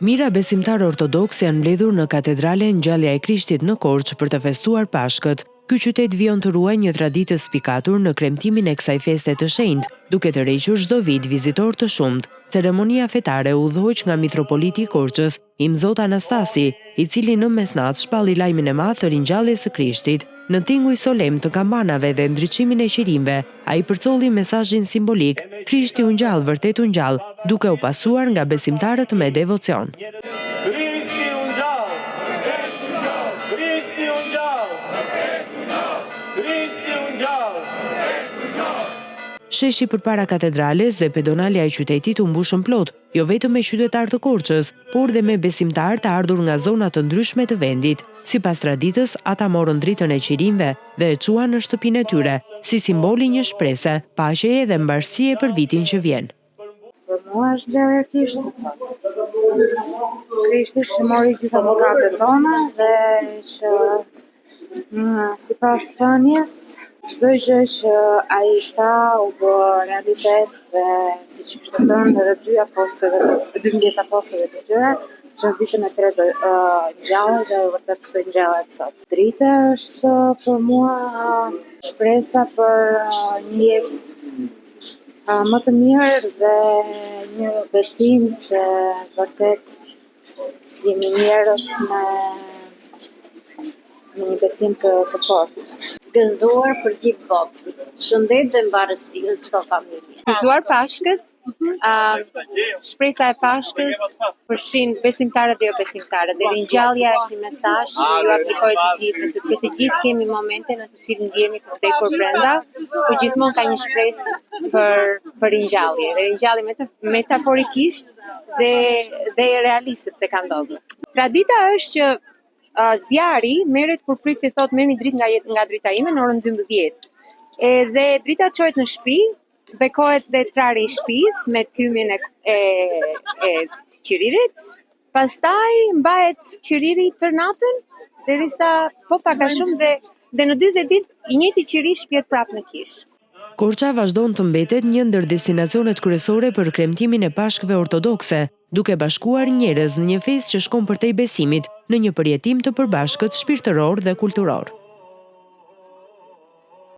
Mira besimtarë ortodoks janë mbledhur në katedralen Ngjallja e Krishtit në Korçë për të festuar Pashkët. Ky qytet vijon të ruajë një traditë spikatur në kremtimin e kësaj feste të shenjtë, duke të rrequr çdo vit vizitorë të shumtë. Ceremonia fetare u udhëhoq nga mitropoliti i Korçës, Imzot Anastasi, i cili në mesnatë shpalli lajmin e madh të ringjalljes së Krishtit. Në tinguj solem të kambanave dhe ndriçimin e qirimve, ai përcolli mesazhin simbolik: Krishti u ngjall, vërtet u ngjall, duke u pasuar nga besimtarët me devocion. Krishti u ngjall, Krishti u ngjall, Krishti u ngjall. Sheshi përpara katedrales dhe pedonalja e qytetit u mbushën plot, jo vetëm me qytetarë të Korçës, por dhe me besimtarë të ardhur nga zona të ndryshme të vendit. Sipas traditës, ata morën dritën e qirimve dhe e çuan në shtëpinë e tyre, si simboli një shprese, paqeje dhe mbarësie për vitin që vjen. Për mua është ngjallja e Krishtit sot. Krishti që mori gjitha mëkatet tona dhe që sipas thënies çdo gjë që ai tha u bë realitet dhe siç kishte thënë edhe 12 apostujve të tyre, që në ditën e tretë ngjallet dhe vërtet të ngjallet sot. Drita është për mua shpresa për një jetë më të mirë dhe një besim se vërtet jemi njerëz me një besim të fortë. Gëzuar për gjithë botën. Shëndet dhe mbarësi në çdo familje. Gëzuar Pashkët, shpresa e Pashkës përfshin besimtarët dhe jo besimtarët. Dhe ringjallja është një mesazh që ju aplikohet të gjithë, sepse të gjithë kemi momente në të cilën ndjehemi të vdekur brenda, por gjithmonë ka një shpresë për ringjallje. Dhe ringjallje metaforikisht dhe realisht sepse ka ndodhur. Tradita është që zjarri merret kur prifti thotë merrni dritë nga drita ime në orën 12. Dhe drita çohet në shtëpi, bekohet dhe trari i shtëpisë me tymin e qiririt. Pastaj mbahet qiriri tër natën derisa po pak a shumë dhe në 40 ditë i njëjti qiri shpjet prapë në kish. Korça vazhdon të mbetet një ndër destinacionet kryesore për kremtimin e Pashkëve ortodokse, duke bashkuar njerëz në një festë që shkon përtej besimit, në një përjetim të përbashkët shpirtëror dhe kulturor.